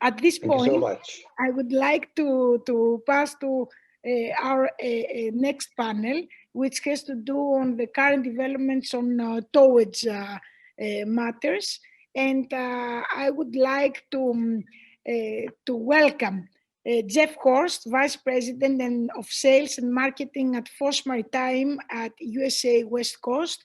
At this Thank you so point, much. I would like to pass to our next panel, which has to do on the current developments on towage matters. And I would like to welcome Jeff Horst, Vice President of Sales and Marketing at FOSS Maritime at USA West Coast,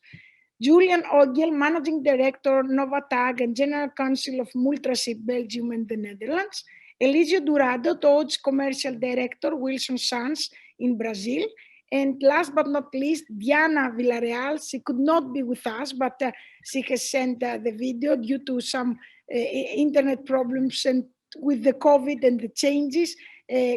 Julian Oggel, Managing Director, NOVATUG and General Counsel of MULTRASHIP, Belgium and the Netherlands, Elisio Dourado, Towage Commercial Director, Wilson Sons in Brazil, and last but not least, Diana Villarreal. She could not be with us, but she has sent the video due to some internet problems and with the COVID and the changes,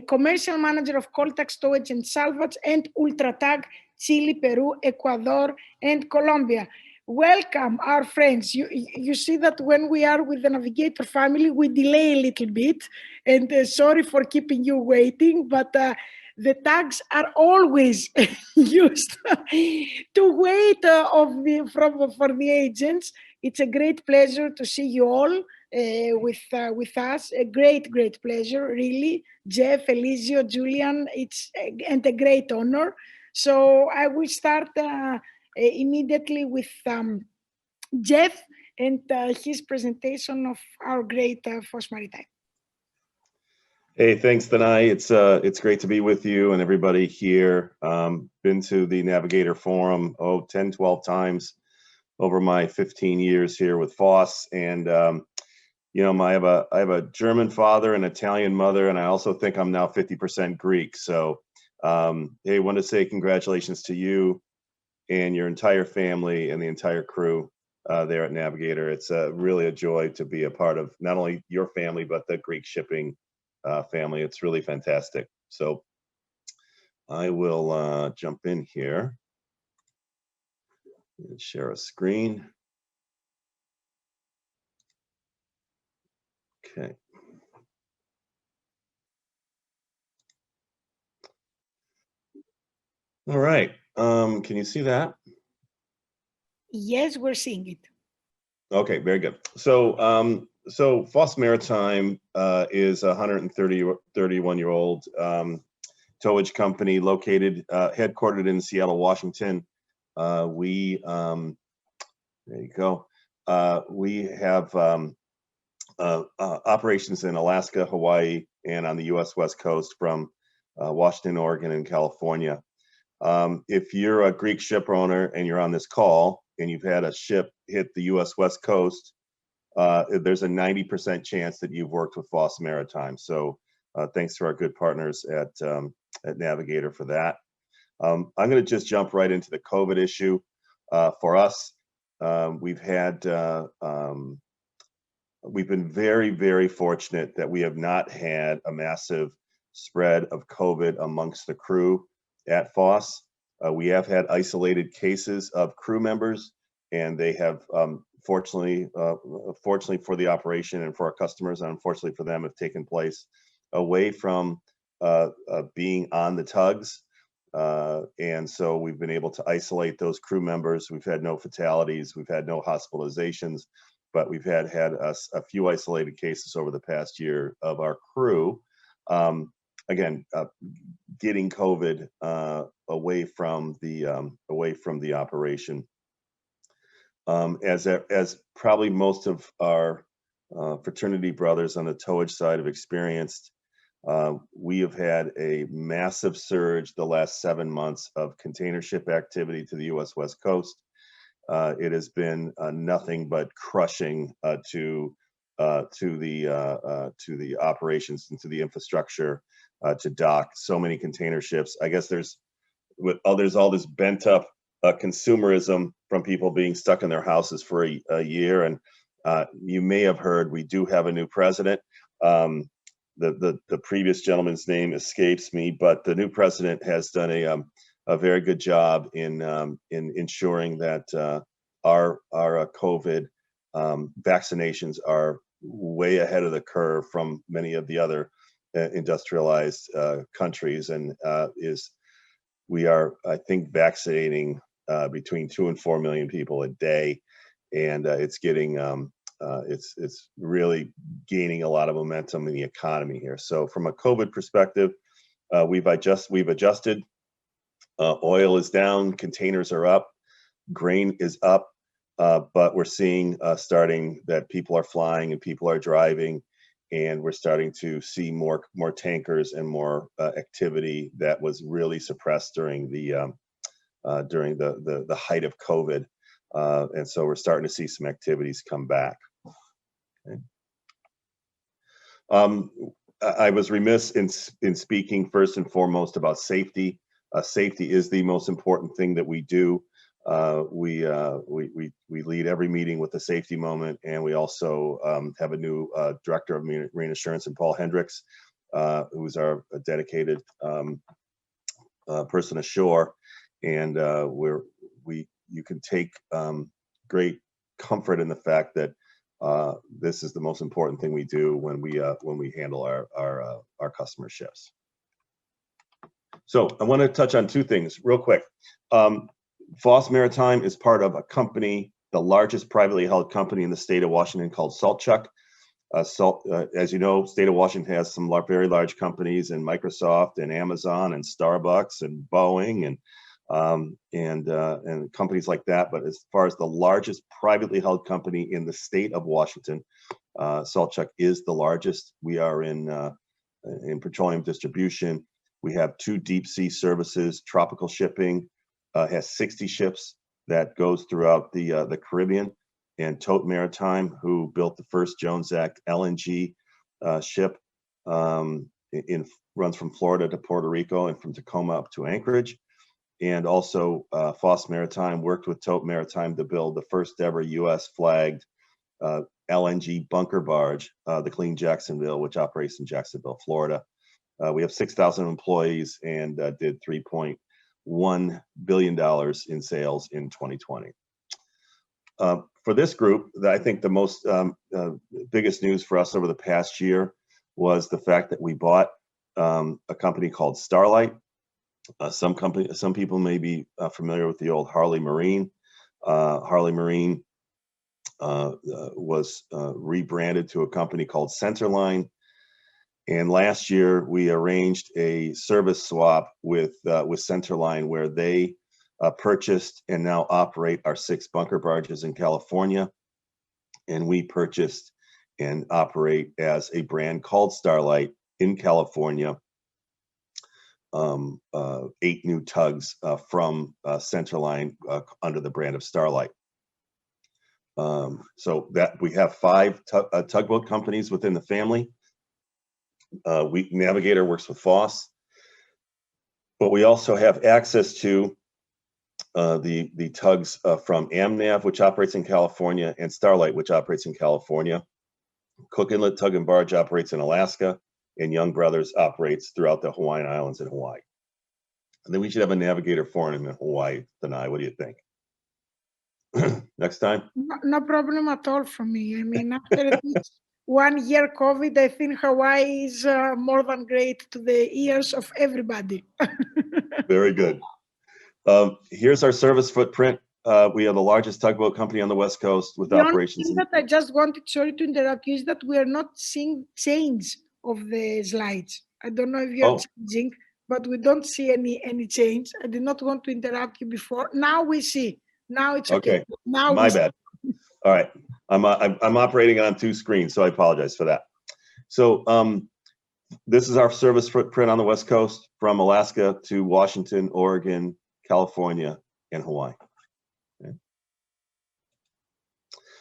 Commercial Manager of COLTUGS, Towage and Salvage, and ULTRATUG, Chile, Peru, Ecuador, and Colombia. Welcome, our friends. You see that when we are with the Navigator family, we delay a little bit, and sorry for keeping you waiting, but the tags are always used to wait for the agents. It's a great pleasure to see you all with us. A great pleasure, really. Jeff, Elisio, Julian, it's and a great honor. So I will start immediately with Jeff and his presentation of our great FOSS Maritime. Hey, thanks, Danai. It's great to be with you and everybody here. Been to the Navigator Forum 10, 12 times over my 15 years here with FOSS, and you know, I have a German father and Italian mother, and I also think I'm now 50% Greek. So, hey, I want to say congratulations to you and your entire family and the entire crew there at Navigator. It's really a joy to be a part of not only your family but the Greek shipping family. It's really fantastic. So I will jump in here and share a screen. Okay. All right. Can you see that? Yes, we're seeing it. Okay, very good. So so FOSS Maritime is a 131-year-old towage company located, headquartered in Seattle, Washington. There you go. We have operations in Alaska, Hawaii, and on the U.S. West Coast from Washington, Oregon, and California. If you're a Greek ship owner and you're on this call and you've had a ship hit the U.S. West Coast, there's a 90% chance that you've worked with FOSS Maritime. So thanks to our good partners at Navigator for that. I'm going to just jump right into the COVID issue. For us, we've been very, very fortunate that we have not had a massive spread of COVID amongst the crew at FOSS. We have had isolated cases of crew members, and they have, fortunately for the operation and for our customers, and unfortunately for them, have taken place away from being on the tugs. And so we've been able to isolate those crew members. We've had no fatalities, we've had no hospitalizations, but we've had a few isolated cases over the past year of our crew. Again, getting COVID away from the operation. As probably most of our fraternity brothers on the towage side have experienced, we have had a massive surge the last 7 months of container ship activity to the U.S. West Coast. It has been nothing but crushing to the operations and to the infrastructure to dock so many container ships. I guess there's all this bent up consumerism from people being stuck in their houses for a year. And you may have heard we do have a new president. The previous gentleman's name escapes me, but the new president has done a very good job in ensuring that our COVID vaccinations are way ahead of the curve from many of the other industrialized countries, and we are, I think, vaccinating between 2 and 4 million people a day, and it's getting it's really gaining a lot of momentum in the economy here. So from a COVID perspective, we've adjusted. Oil is down, containers are up, grain is up, but we're seeing starting that people are flying and people are driving, and we're starting to see more tankers and more activity that was really suppressed during the height of COVID, and so we're starting to see some activities come back. Okay. I was remiss in speaking first and foremost about safety. Safety is the most important thing that we do. We lead every meeting with a safety moment, and we also have a new director of marine assurance, and Paul Hendricks, who's our dedicated person ashore, and you can take great comfort in the fact that this is the most important thing we do when we handle our customer ships. So I want to touch on two things real quick. FOSS Maritime is part of a company, the largest privately held company in the state of Washington, called SaltChuck. As you know, state of Washington has some very large companies, and Microsoft and Amazon and Starbucks and Boeing and companies like that. But as far as the largest privately held company in the state of Washington, SaltChuck is the largest. We are in petroleum distribution. We have 2 deep sea services. Tropical Shipping has 60 ships that goes throughout the Caribbean, and Tote Maritime, who built the first Jones Act LNG ship, runs from Florida to Puerto Rico and from Tacoma up to Anchorage. And also FOSS Maritime worked with Tote Maritime to build the first ever U.S. flagged LNG bunker barge, the Clean Jacksonville, which operates in Jacksonville, Florida. We have 6,000 employees and did $3.1 billion in sales in 2020. For this group, I think the most biggest news for us over the past year was the fact that we bought a company called Starlight. Some people may be familiar with the old Harley Marine. Harley Marine was rebranded to a company called Centerline. And last year, we arranged a service swap with Centerline, where they purchased and now operate our 6 bunker barges in California. And we purchased and operate as a brand called Starlight in California 8 new tugs from Centerline under the brand of Starlight. So that we have 5 tugboat companies within the family. Navigator works with FOSS, but we also have access to the tugs from AmNav, which operates in California, and Starlight, which operates in California. Cook Inlet Tug and Barge operates in Alaska, and Young Brothers operates throughout the Hawaiian Islands and Hawaii. And then we should have a Navigator forum in Hawaii, Denai. What do you think? Next time? No problem at all for me. I mean, after this 1 year COVID, I think Hawaii is more than great to the ears of everybody. Very good. Here's our service footprint. We are the largest tugboat company on the West Coast with operations. The only thing that I just wanted, sorry to interrupt you, is that we are not seeing change of the slides. I don't know if you're changing, but we don't see any change. I did not want to interrupt you before. Now we see. Now it's okay. Now my bad. All right. I'm operating on 2 screens, so I apologize for that. So this is our service footprint on the West Coast, from Alaska to Washington, Oregon, California, and Hawaii. Okay.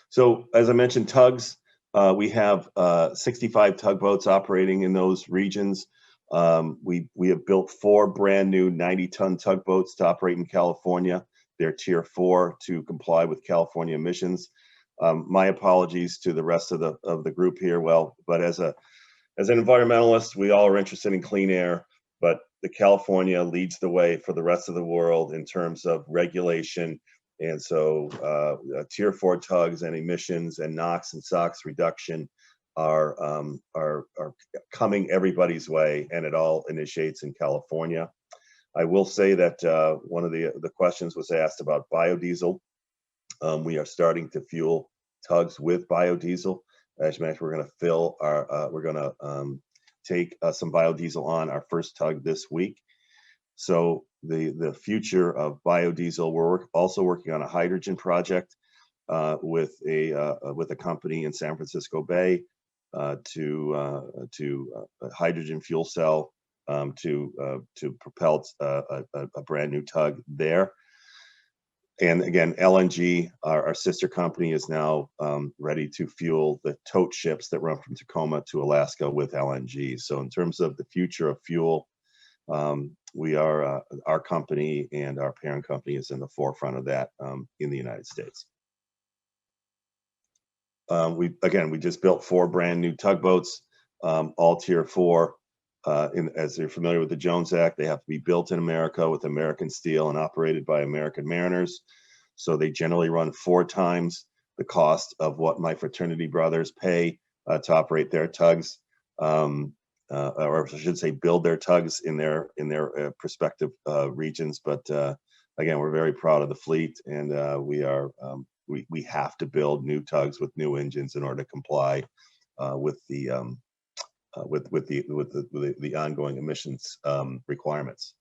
So as I mentioned, tugs, we have 65 tugboats operating in those regions. We have built 4 brand new 90-ton tugboats to operate in California. They're Tier 4 to comply with California emissions. My apologies to the rest of the group here. Well, but as an environmentalist, we all are interested in clean air, but California leads the way for the rest of the world in terms of regulation. And so Tier 4 tugs and emissions and NOx and SOx reduction are coming everybody's way, and it all initiates in California. I will say that one of the questions was asked about biodiesel. We are starting to fuel tugs with biodiesel. As you mentioned, we're going to fill our, we're going to take some biodiesel on our first tug this week. So the future of biodiesel, we're also working on a hydrogen project with a company in San Francisco Bay to a hydrogen fuel cell to propel a brand new tug there. And again, LNG, our sister company, is now ready to fuel the tote ships that run from Tacoma to Alaska with LNG. So in terms of the future of fuel, we are, our company and our parent company is in the forefront of that in the United States. We just built 4 brand new tugboats, all Tier 4. As you're familiar with the Jones Act, they have to be built in America with American steel and operated by American mariners. So they generally run 4 times the cost of what my fraternity brothers pay to operate their tugs, or I should say, build their tugs in their respective regions. But again, we're very proud of the fleet, and we have to build new tugs with new engines in order to comply with the ongoing emissions requirements.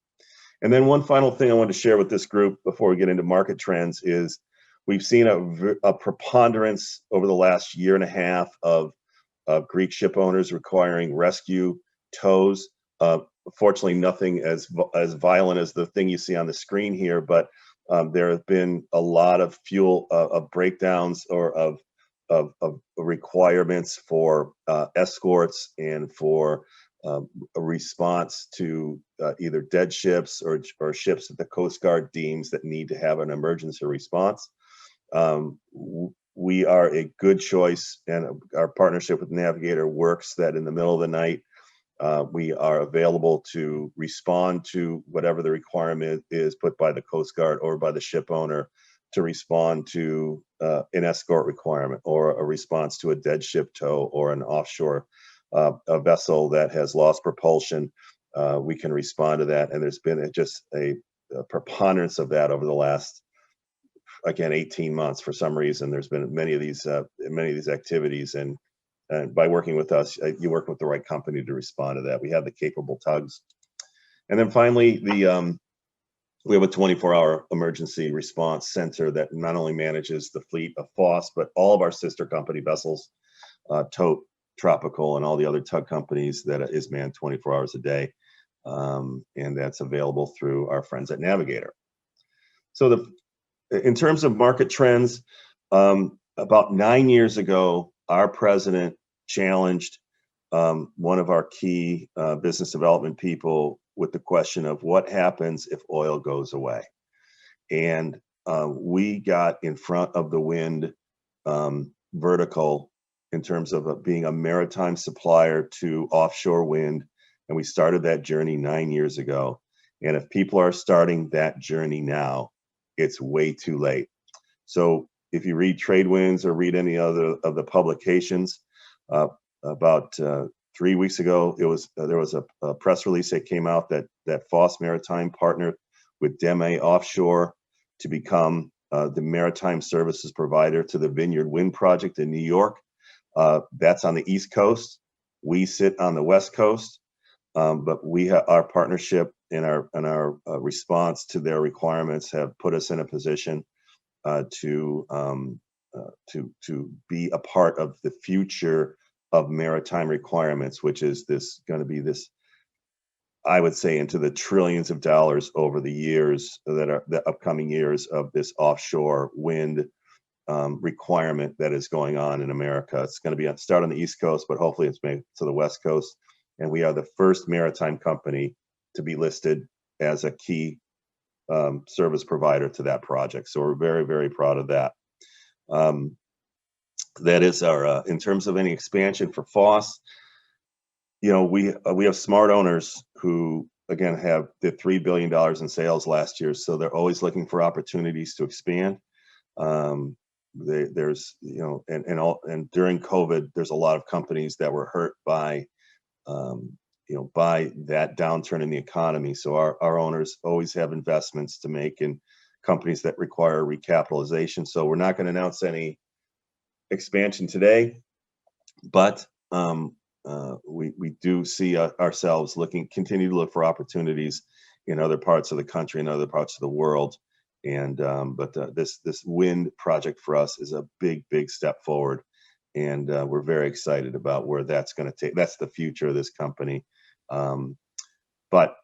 And then one final thing I want to share with this group before we get into market trends is we've seen a preponderance over the last year and a half of Greek ship owners requiring rescue tows. Fortunately, nothing as violent as the thing you see on the screen here, but there have been a lot of fuel of breakdowns or of requirements for escorts and for a response to either dead ships or ships that the Coast Guard deems that need to have an emergency response. We are a good choice, and our partnership with Navigator works that in the middle of the night, we are available to respond to whatever the requirement is put by the Coast Guard or by the ship owner to respond to an escort requirement or a response to a dead ship tow or an offshore a vessel that has lost propulsion. We can respond to that, and there's been just a preponderance of that over the last, again, 18 months. For some reason, there's been many of these activities, and by working with us, you work with the right company to respond to that. We have the capable tugs, and then finally, we have a 24-hour emergency response center that not only manages the fleet of FOSS, but all of our sister company vessels, Tote, Tropical, and all the other tug companies that is manned 24 hours a day. And that's available through our friends at Navigator. So in terms of market trends, about 9 years ago, our president challenged one of our key business development people with the question of what happens if oil goes away. And we got in front of the wind vertical in terms of being a maritime supplier to offshore wind. And we started that journey 9 years ago. And if people are starting that journey now, it's way too late. So if you read Tradewinds or read any other of the publications, about 3 weeks ago, there was a press release that came out that FOSS Maritime partnered with DEME Offshore to become the maritime services provider to the Vineyard Wind Project in New York. That's on the East Coast. We sit on the West Coast, but our partnership and our response to their requirements have put us in a position to be a part of the future of maritime requirements, which is going to be this, I would say, into the trillions of dollars over the years that are the upcoming years of this offshore wind requirement that is going on in America. It's going to start on the East Coast, but hopefully it's made to the West Coast. And we are the first maritime company to be listed as a key service provider to that project. So we're very, very proud of that. That is our, in terms of any expansion for FOSS, we have smart owners who, again, did $3 billion in sales last year. So they're always looking for opportunities to expand. There's, and during COVID, there's a lot of companies that were hurt by that downturn in the economy. So our owners always have investments to make in companies that require recapitalization. So we're not going to announce any expansion today, but we do see ourselves continue to look for opportunities in other parts of the country and other parts of the world. And but this wind project for us is a big step forward, and we're very excited about where that's going to take. That's the future of this company. But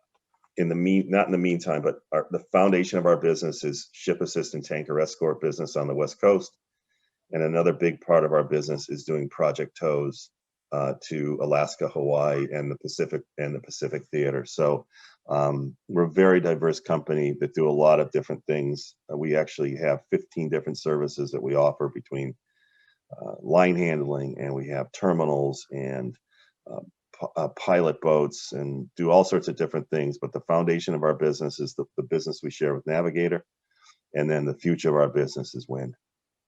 not in the meantime, but the foundation of our business is ship assist and tanker escort business on the West Coast, and another big part of our business is doing project tows to Alaska, Hawaii, and the Pacific Theater. So we're a very diverse company that do a lot of different things. We actually have 15 different services that we offer between line handling, and we have terminals and pilot boats, and do all sorts of different things. But the foundation of our business is the business we share with Navigator, and then the future of our business is wind.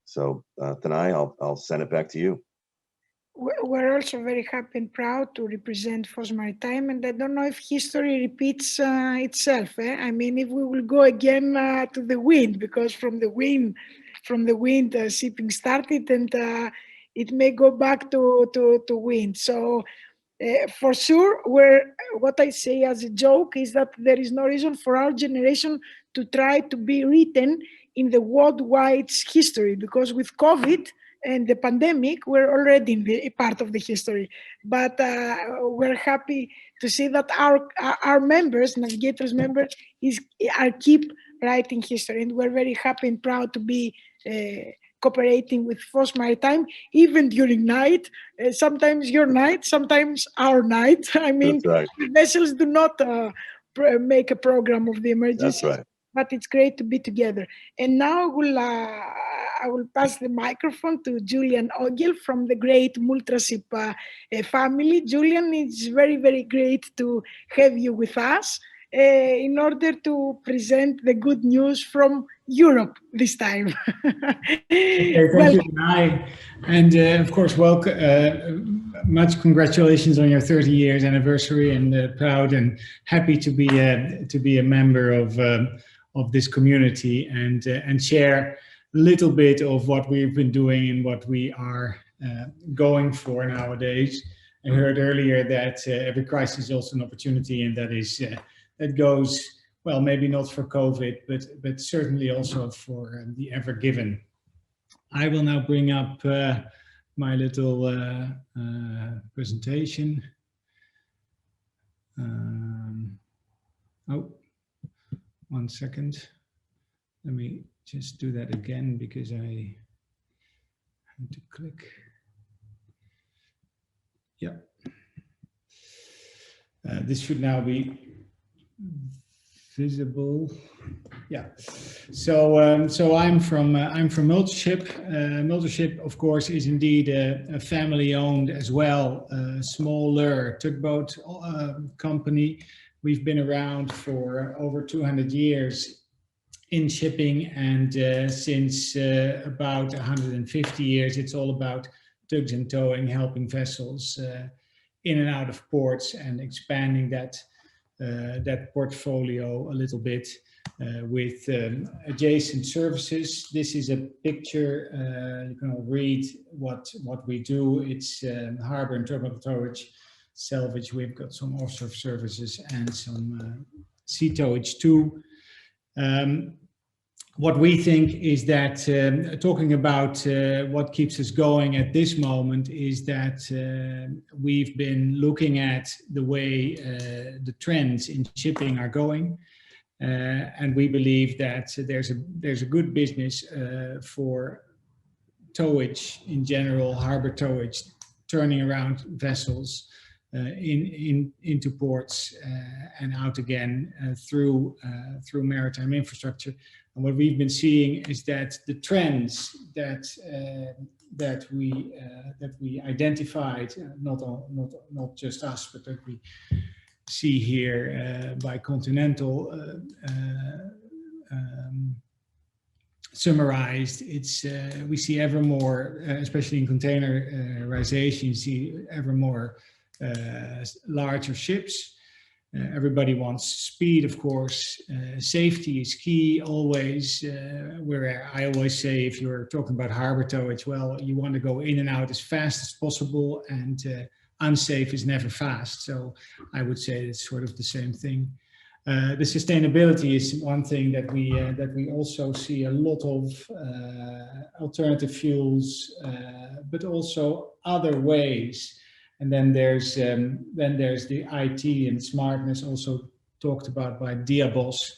So Tanay, I'll send it back to you. We're also very happy and proud to represent FOSS Maritime, and I don't know if history repeats itself. I mean, if we will go again to the wind, because from the wind shipping started, and it may go back to wind. So for sure, what I say as a joke is that there is no reason for our generation to try to be written in the worldwide history, because with COVID and the pandemic, we're already in a part of the history. But we're happy to see that our members, Navigators members, are keep writing history, and we're very happy and proud to be cooperating with FOSS Maritime, even during night. Sometimes your night, sometimes our night. I mean, right. Vessels do not make a program of the emergencies. That's right. But it's great to be together. And now I will pass the microphone to Julian Oggel from the great MULTRASHIP family. Julian, it's very great to have you with us in order to present the good news from Europe this time. Okay, thank you, Tanay. And of course, welcome. Much congratulations on your 30 years anniversary, and proud and happy to be a member of this community, and share a little bit of what we've been doing and what we are going for nowadays. I heard earlier that every crisis is also an opportunity, and that goes, well, maybe not for COVID, but certainly also for the Ever Given. I will now bring up my little presentation. Oh. 1 second. Let me just do that again, because I had to click. Yeah. This should now be visible. Yeah. So I'm from MULTRASHIP. MULTRASHIP, of course, is indeed a family-owned as well, smaller tugboat company. We've been around for over 200 years in shipping, and since about 150 years, it's all about tugs and towing, helping vessels in and out of ports, and expanding that portfolio a little bit with adjacent services. This is a picture. You can all read what we do. It's harbor and terminal towage, salvage. We've got some offshore services and some sea towage too. What we think is that talking about what keeps us going at this moment is that we've been looking at the way the trends in shipping are going, and we believe that there's a good business for towage in general, harbor towage, turning around vessels into ports and out again through maritime infrastructure. And what we've been seeing is that the trends that we identified, not just us, but that we see here by Continental summarized, we see ever more, especially in containerization, you see ever more larger ships. Everybody wants speed, of course. Safety is key always. Where I always say, if you're talking about harbor towage, well, you want to go in and out as fast as possible, and unsafe is never fast. So I would say it's sort of the same thing. The sustainability is one thing that we also see a lot of alternative fuels, but also other ways. And then there's the IT and smartness, also talked about by Diabos,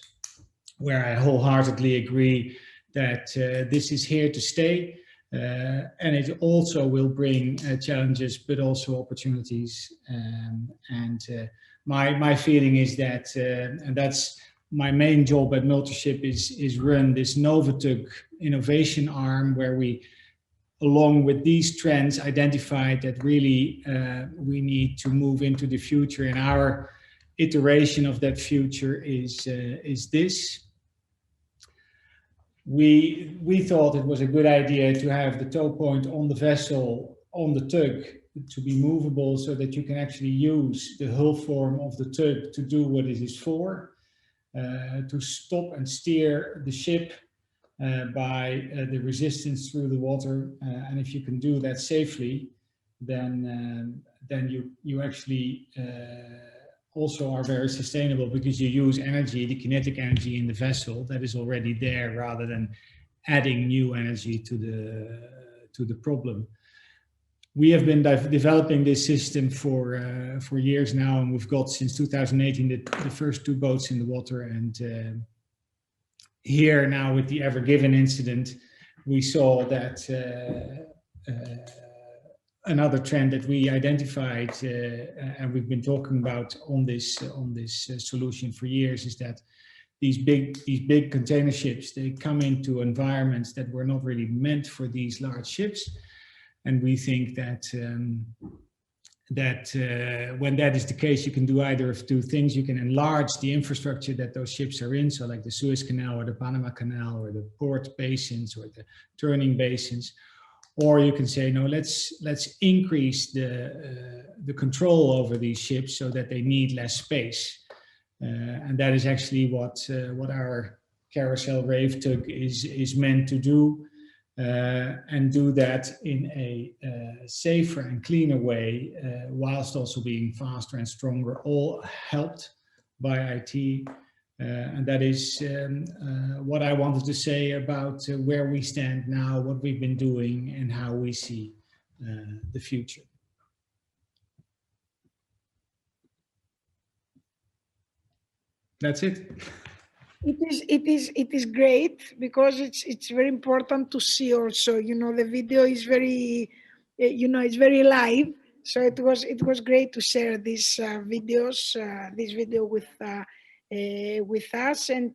where I wholeheartedly agree that this is here to stay, and it also will bring challenges, but also opportunities. My feeling is that, and that's my main job at MULTRASHIP, is run this NOVATUG innovation arm, where we, along with these trends, identified that really we need to move into the future, and our iteration of that future is this. We thought it was a good idea to have the tow point on the vessel, on the tug, to be movable, so that you can actually use the hull form of the tug to do what it is for, to stop and steer the ship by the resistance through the water. And if you can do that safely, then you actually also are very sustainable, because you use energy, the kinetic energy in the vessel that is already there, rather than adding new energy to the problem. We have been developing this system for years now, and we've got since 2018 the first 2 boats in the water. And here now, with the Ever Given incident, we saw that another trend that we identified, and we've been talking about on this solution for years, is that these big container ships, they come into environments that were not really meant for these large ships. And we think that when that is the case, you can do either of 2 things. You can enlarge the infrastructure that those ships are in, so like the Suez Canal or the Panama Canal or the port basins or the turning basins. Or you can say, no, let's increase the control over these ships so that they need less space. And that is actually what our carousel rave tug is meant to do. And do that in a safer and cleaner way, whilst also being faster and stronger, all helped by IT. And that is what I wanted to say about where we stand now, what we've been doing, and how we see the future. That's it. It is great, because it's very important to see also, the video is very, it's very live. So it was great to share these videos, this video with us. And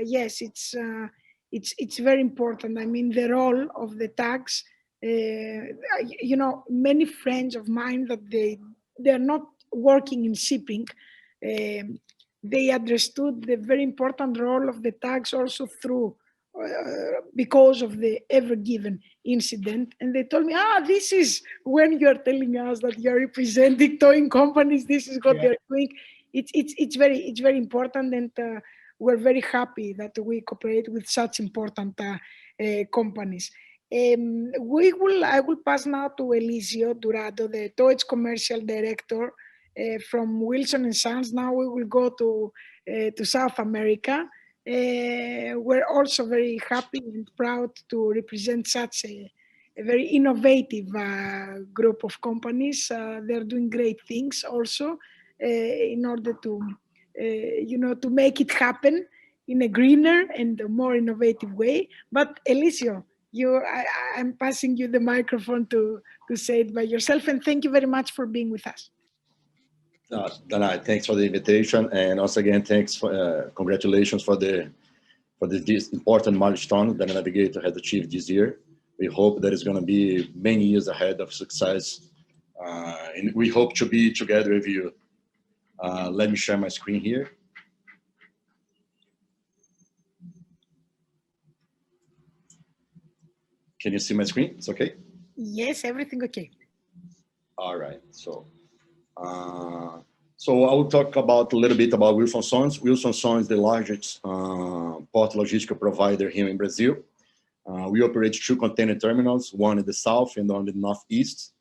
yes, it's very important. I mean, the role of the tags, many friends of mine that they're not working in shipping, they understood the very important role of the tags also through because of the Ever Given incident. And they told me, this is when you're telling us that you're representing towing companies, this is what they're doing. It's very important, and we're very happy that we cooperate with such important companies. I will pass now to Elisio Dourado, the Towage Commercial Director from Wilson & Sons. Now we will go to South America. We're also very happy and proud to represent such a very innovative group of companies. They're doing great things also in order to, to make it happen in a greener and a more innovative way. But Elisio, I'm passing you the microphone to say it by yourself, and thank you very much for being with us. Danai, thanks for the invitation, and also again, thanks for congratulations for this important milestone that the Navigator has achieved this year. We hope there is going to be many years ahead of success, and we hope to be together with you. Let me share my screen here. Can you see my screen? It's okay? Yes, everything okay. All right. So So I will talk about a little bit about Wilson Sons. Wilson Sons is the largest port logistical provider here in Brazil. We operate 2 container terminals, one in the south and one in the northeast.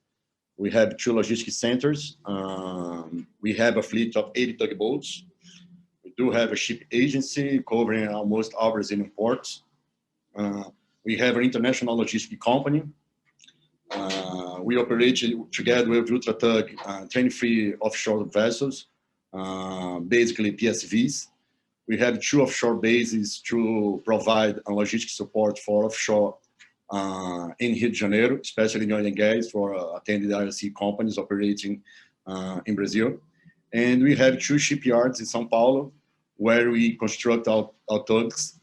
We have 2 logistics centers. We have a fleet of 80 tugboats. We do have a ship agency covering almost all Brazilian ports. We have an international logistics company. We operate together with ULTRATUG 23 offshore vessels, basically PSVs. We have 2 offshore bases to provide logistics support for offshore in Rio de Janeiro, especially in oil and gas for attended IOC companies operating in Brazil. And we have 2 shipyards in São Paulo where we construct our tugs.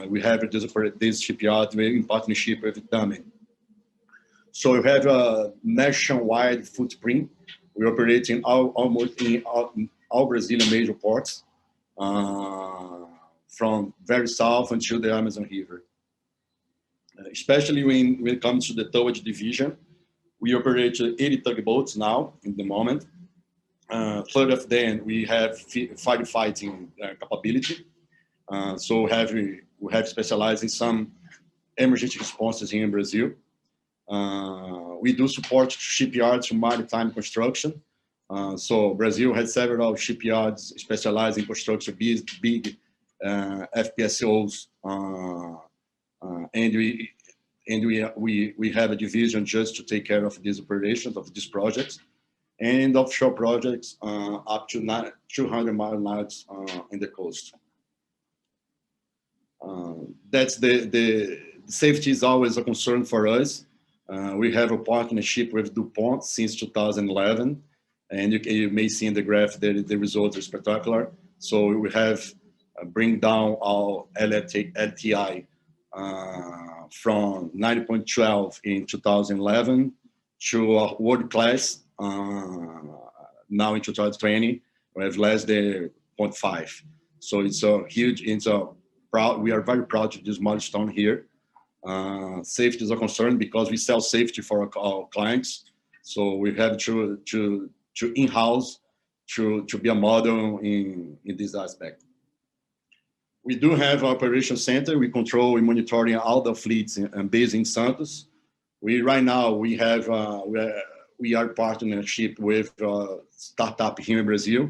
We have this shipyard in partnership with Tame. So we have a nationwide footprint. We operate in almost in all Brazilian major ports, from very south until the Amazon River. Especially when it comes to the towage division, we operate 80 tugboats now in the moment. 30 of them we have firefighting capability. So we have specialized in some emergency responses here in Brazil. We do support shipyards for maritime construction. So Brazil has several shipyards specialized in construction, big FPSOs, and we have a division just to take care of these operations, of these projects, and offshore projects up to 200 miles in the coast. That's the safety is always a concern for us. We have a partnership with DuPont since 2011, and you may see in the graph that the results are spectacular. So we have bring down our LTI from 90.12 in 2011 to a world class now in 2020. We have less than 0.5. So it's a huge. We are very proud of this milestone here. Safety is a concern because we sell safety for our clients. So we have to in-house to be a model in this aspect. We do have an operation center. We control and monitoring all the fleets based in Santos. Right now we have we are partnership with a startup here in Brazil,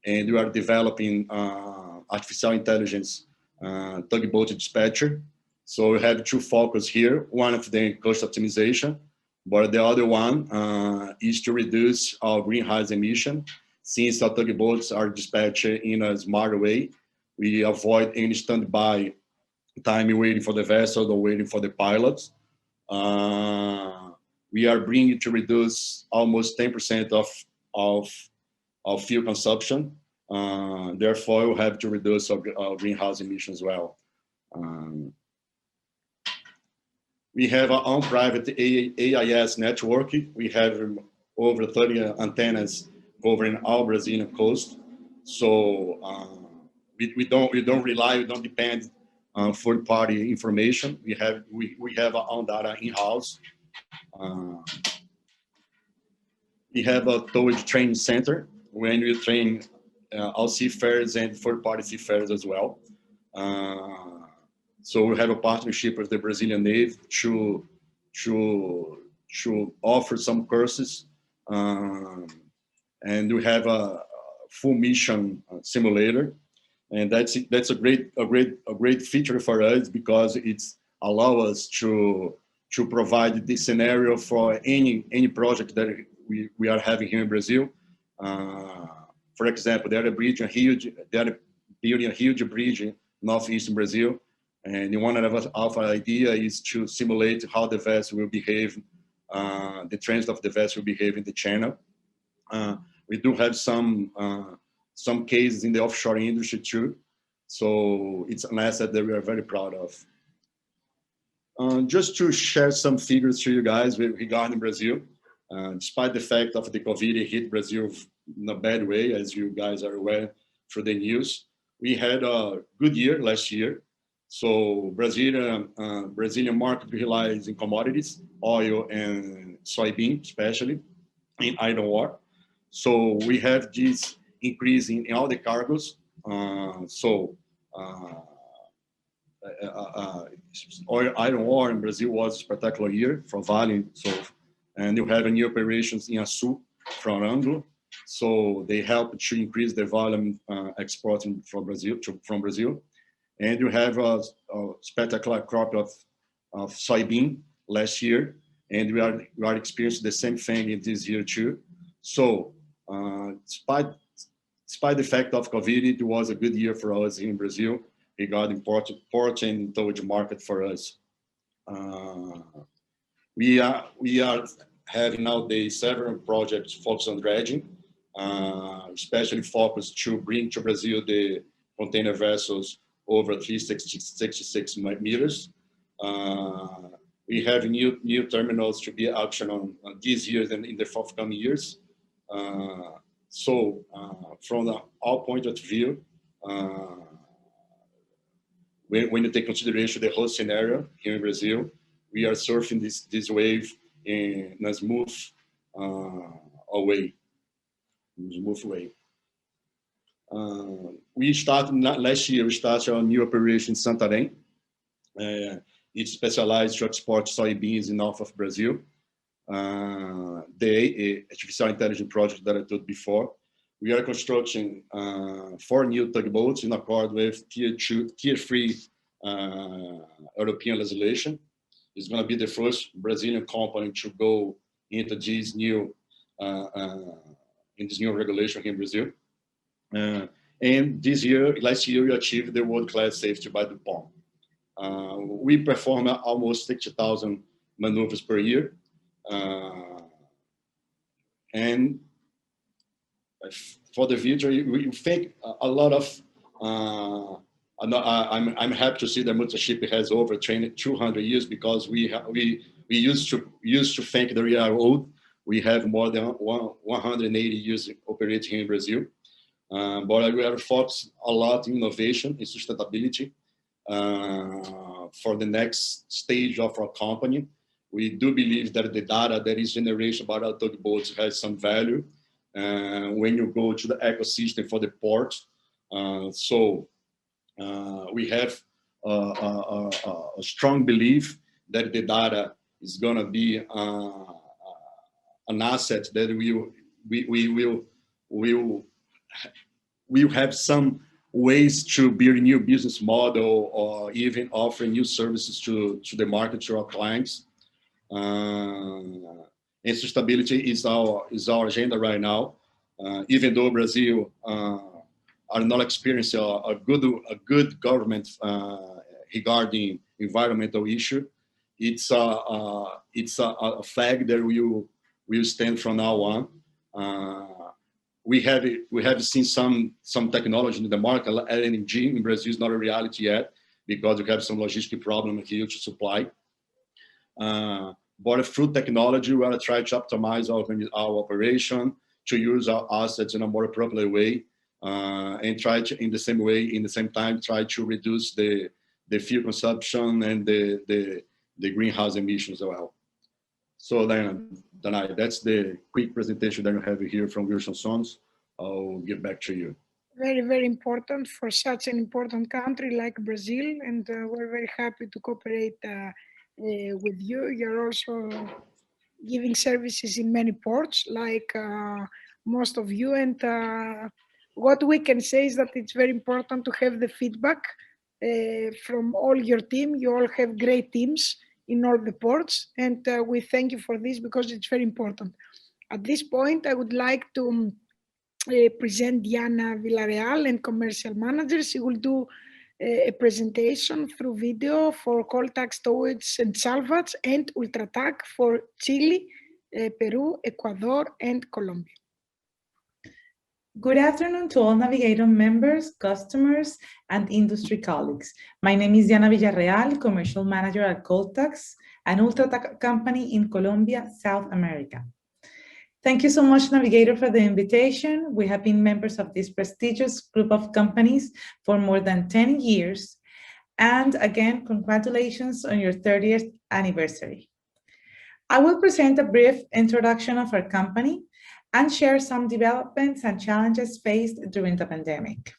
and we are developing artificial intelligence tugboat dispatcher. So we have 2 focus here. One of them cost optimization, but the other one is to reduce our greenhouse emission. Since our tugboats are dispatched in a smarter way, we avoid any standby time waiting for the vessel or waiting for the pilots. We are bringing to reduce almost 10% of fuel consumption. Therefore, we have to reduce our greenhouse emissions as well. We have our own private AIS network. We have over 30 antennas covering our Brazilian coast. So we don't depend on third-party information. We have our own data in-house. We have a towage training center when we train our seafarers and third-party seafarers as well. So we have a partnership with the Brazilian Navy to offer some courses, and we have a full mission simulator, and that's a great feature for us because it's allow us to provide this scenario for any project that we are having here in Brazil. For example, they are building a huge bridge in northeastern Brazil. And one of our idea is to simulate how the vessel will behave, the transit of the vessel will behave in the channel. We do have some cases in the offshore industry too. So it's an asset that we are very proud of. Just to share some figures to you guys regarding Brazil, despite the fact of the COVID hit Brazil in a bad way, as you guys are aware through the news, we had a good year last year. So Brazilian market relies in commodities, oil and soybean, especially in iron ore. So we have this increase in all the cargoes. Iron ore in Brazil was a spectacular year from Vale. And you have new operations in Açu from Anglo. So they help to increase the volume exporting from Brazil. And you have a spectacular crop of soybean last year, and we are experiencing the same thing in this year too. So despite the fact of COVID, it was a good year for us in Brazil regarding port and towage market for us. We are having nowadays several projects focused on dredging, especially focused to bring to Brazil the container vessels over 366 meters. We have new terminals to be auctioned on this year and in the forthcoming years. From our point of view, when you take consideration the whole scenario here in Brazil, we are surfing this wave in a smooth way. We started last year. We started a new operation in Santarém. It's specialized to export soybeans in north of Brazil. The artificial intelligence project that I told before. We are constructing 4 new tugboats in accord with tier 3 European legislation. It's going to be the first Brazilian company to go into this new regulation here in Brazil. And last year, we achieved the world-class safety by DuPont. We perform almost 60,000 maneuvers per year. And for the future, we think a lot of, I'm happy to see that MULTRASHIP has over 200 years, because we used to think that we are old. We have more than 180 years operating here in Brazil. But we are focused a lot in innovation and sustainability for the next stage of our company. We do believe that the data that is generated by our tugboats has some value when you go to the ecosystem for the port. We have a strong belief that the data is going to be an asset that we will have some ways to build a new business model, or even offer new services to the market, to our clients. And sustainability is our agenda right now. Even though Brazil are not experiencing a good government regarding environmental issue, it's a flag that will stand from now on. We have seen some technology in the market. LNG in Brazil is not a reality yet, because we have some logistic problem here to supply. But through technology, we want to try to optimize our operation, to use our assets in a more appropriate way, and try to, in the same time, try to reduce the fuel consumption and the greenhouse emissions as well. So then, that's the quick presentation that you have here from Wilson Sons. I'll give back to you. Very, very important for such an important country like Brazil, and we're very happy to cooperate with you. You're also giving services in many ports, like most of you, and what we can say is that it's very important to have the feedback from all your team. You all have great teams in all the ports, and we thank you for this, because it's very important. At this point, I would like to present Diana Villarreal, and commercial manager. She will do a presentation through video for COLTUGS, Towage and SALVAGE, and ULTRATUG for Chile, Peru, Ecuador, and Colombia. Good afternoon to all Navigator members, customers, and industry colleagues. My name is Diana Villarreal, Commercial Manager at COLTUGS, an ULTRATUG company in Colombia, South America. Thank you so much, Navigator, for the invitation. We have been members of this prestigious group of companies for more than 10 years. And again, congratulations on your 30th anniversary. I will present a brief introduction of our company, and share some developments and challenges faced during the pandemic.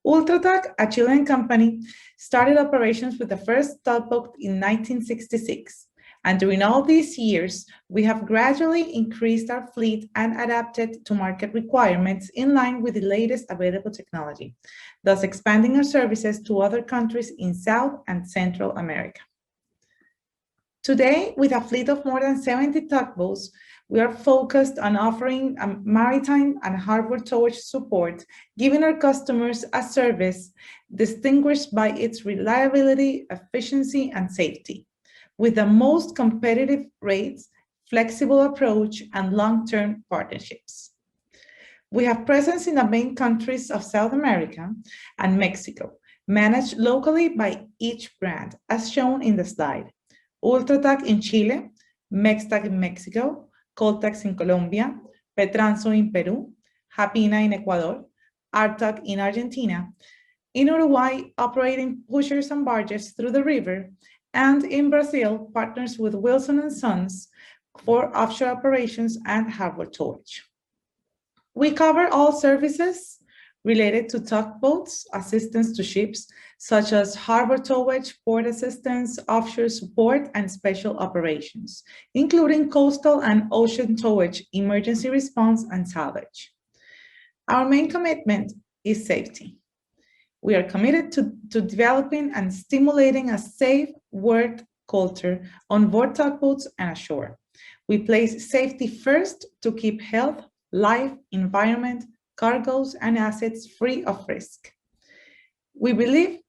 ULTRATUG, a Chilean company, started operations with the first tugboat in 1966. And during all these years, we have gradually increased our fleet and adapted to market requirements in line with the latest available technology, thus expanding our services to other countries in South and Central America. Today, with a fleet of more than 70 tugboats, we are focused on offering a maritime and harbor towage support, giving our customers a service distinguished by its reliability, efficiency, and safety, with the most competitive rates, flexible approach, and long-term partnerships. We have presence in the main countries of South America and Mexico, managed locally by each brand, as shown in the slide. ULTRATUG in Chile, MEXTAG in Mexico, COLTUGS in Colombia, Petranzo in Peru, Hapina in Ecuador, ARTUG in Argentina, in Uruguay operating pushers and barges through the river, and in Brazil partners with Wilson & Sons for offshore operations and harbor towage. We cover all services related to tugboats, assistance to ships, such as harbor towage, port assistance, offshore support, and special operations, including coastal and ocean towage, emergency response, and salvage. Our main commitment is safety. We are committed to developing and stimulating a safe work culture on board tugboats and ashore. We place safety first to keep health, life, environment, cargoes, and assets free of risk. We believe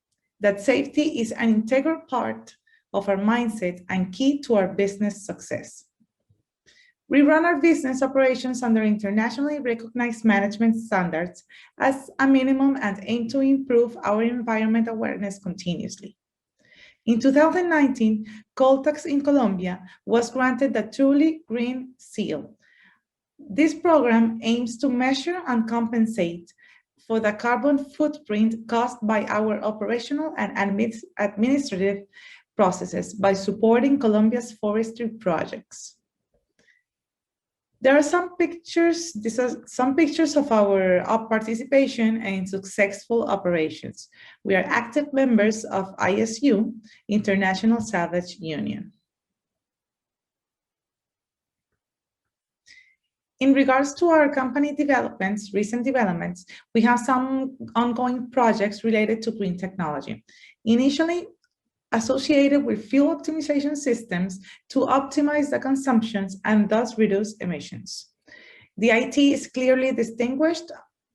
that safety is an integral part of our mindset and key to our business success. We run our business operations under internationally recognized management standards as a minimum and aim to improve our environment awareness continuously. In 2019, COLTUGS in Colombia was granted the Truly Green Seal. This program aims to measure and compensate for the carbon footprint caused by our operational and administrative processes by supporting Colombia's forestry projects. There are some pictures, these are some pictures of our participation in successful operations. We are active members of ISU, International Salvage Union. In regards to our company developments, recent developments, we have some ongoing projects related to green technology. Initially associated with fuel optimization systems to optimize the consumptions and thus reduce emissions. The IT is clearly distinguished,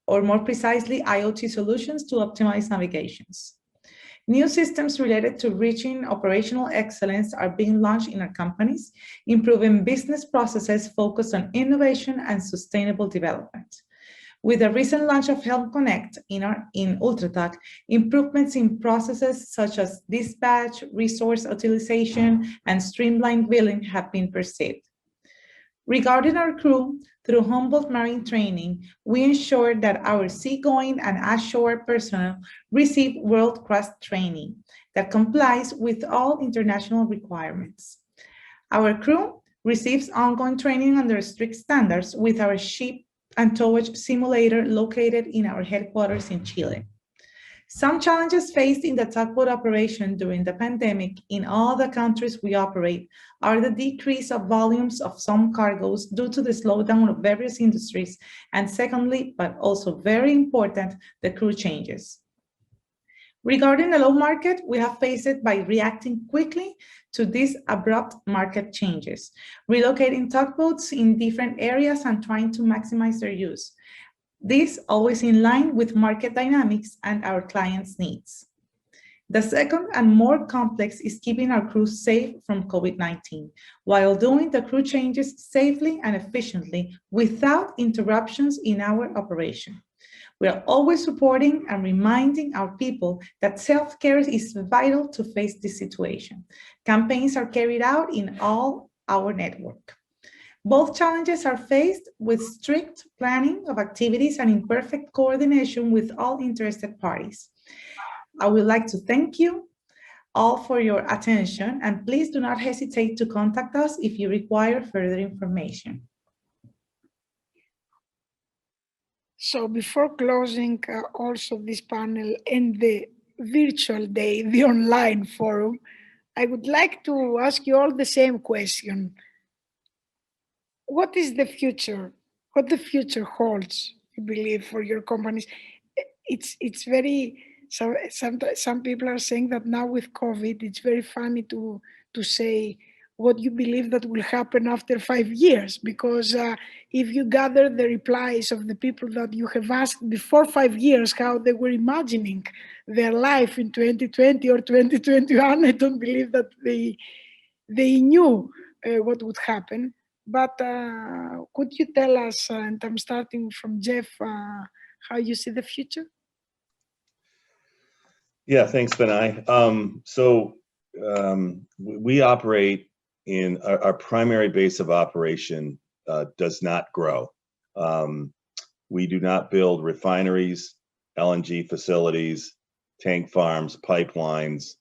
or more precisely, IoT solutions to optimize navigations. New systems related to reaching operational excellence are being launched in our companies, improving business processes focused on innovation and sustainable development. With the recent launch of Help Connect in ULTRATUG, improvements in processes such as dispatch, resource utilization, and streamlined billing have been perceived. Regarding our crew, through Humboldt Marine Training, we ensure that our seagoing and ashore personnel receive world-class training that complies with all international requirements. Our crew receives ongoing training under strict standards with our ship and towage simulator located in our headquarters in Chile. Some challenges faced in the tugboat operation during the pandemic in all the countries we operate are the decrease of volumes of some cargoes due to the slowdown of various industries, and secondly, but also very important, the crew changes. Regarding the low market, we have faced it by reacting quickly to these abrupt market changes, relocating tugboats in different areas and trying to maximize their use. This always in line with market dynamics and our clients' needs. The second and more complex is keeping our crew safe from COVID-19, while doing the crew changes safely and efficiently without interruptions in our operation. We are always supporting and reminding our people that self-care is vital to face this situation. Campaigns are carried out in all our network. Both challenges are faced with strict planning of activities and in perfect coordination with all interested parties. I would like to thank you all for your attention, and please do not hesitate to contact us if you require further information. So before closing also this panel and the virtual day, the online forum, I would like to ask you all the same question. What is the future? What the future holds, you believe, for your companies? It's very, so some people are saying that now with COVID, it's very funny to say what you believe that will happen after 5 years, because if you gather the replies of the people that you have asked before 5 years how they were imagining their life in 2020 or 2021, I don't believe that they knew what would happen. But could you tell us, and I'm starting from Jeff, how you see the future? Yeah, thanks, Benai. We operate in our primary base of operation does not grow. We do not build refineries, LNG facilities, tank farms, pipelines,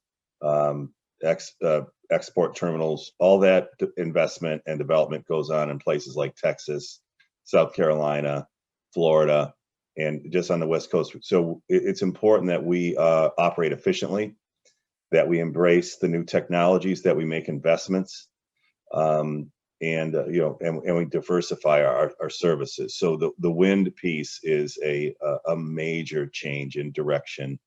export terminals. All that investment and development goes on in places like Texas, South Carolina, Florida, and just on the West Coast. So it's important that we operate efficiently, that we embrace the new technologies, that we make investments, and we diversify our services. So the wind piece is a major change in direction,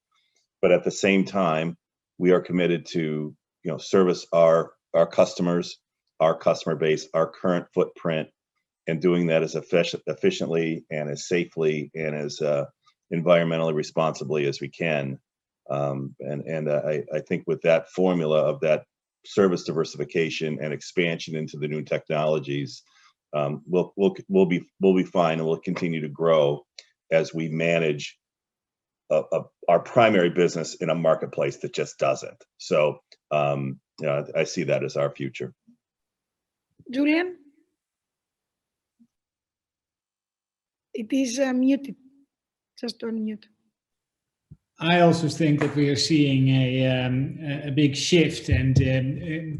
but at the same time, we are committed to service our customers, our customer base, our current footprint, and doing that as efficiently and as safely and as environmentally responsibly as we can. I think with that formula of that service diversification and expansion into the new technologies, we'll be fine, and we'll continue to grow as we manage our primary business in a marketplace that just doesn't. So I see that as our future. Julian? It is muted. Just unmute. I also think that we are seeing a big shift, and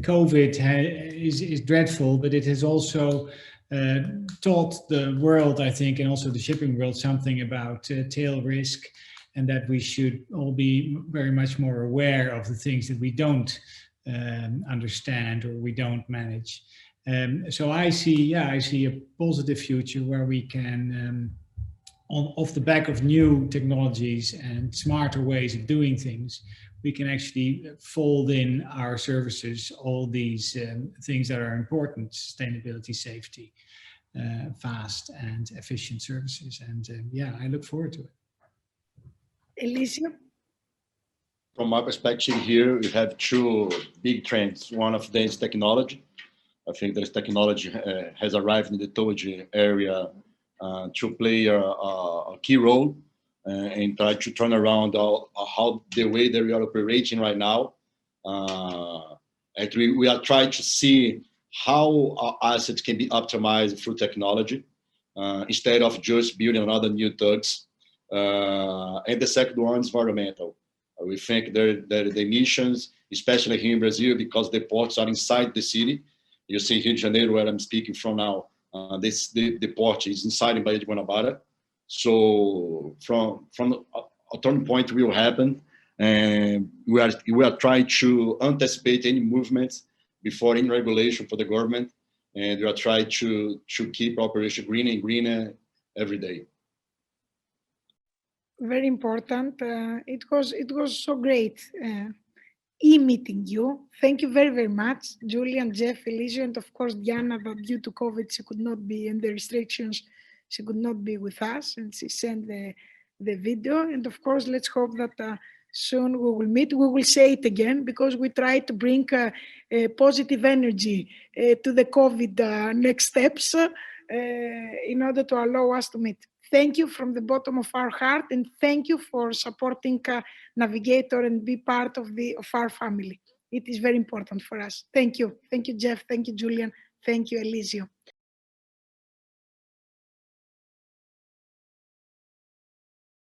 COVID is dreadful, but it has also taught the world, I think, and also the shipping world, something about tail risk, and that we should all be very much more aware of the things that we don't understand or we don't manage. So I see a positive future where we can, off the back of new technologies and smarter ways of doing things, we can actually fold in our services, all these things that are important: sustainability, safety, fast and efficient services. And I look forward to it. Elisio? From my perspective here, we have two big trends. One of them is technology. I think this technology has arrived in the towage area to play a key role and try to turn around how the way that we are operating right now. Actually, we are trying to see how our assets can be optimized through technology instead of just building another new tugs. And the second one is environmental. We think that the emissions, especially here in Brazil, because the ports are inside the city. You see Rio de Janeiro, where I'm speaking from now, the port is inside in Baía de Guanabara. So from a turning point will happen, and we are trying to anticipate any movements before any regulation for the government, and we are trying to keep operation greener and greener every day. Very important. It was so great meeting you. Thank you very, very much, Julian, Jeff, Elisio, and of course Diana, that due to COVID she could not be, and the restrictions, she could not be with us, and she sent the video. And of course, let's hope that soon we will meet. We will say it again, because we try to bring positive energy to the COVID next steps in order to allow us to meet. Thank you from the bottom of our heart, and thank you for supporting Navigator and be part of our family. It is very important for us. Thank you. Thank you, Jeff. Thank you, Julian. Thank you, Elisio.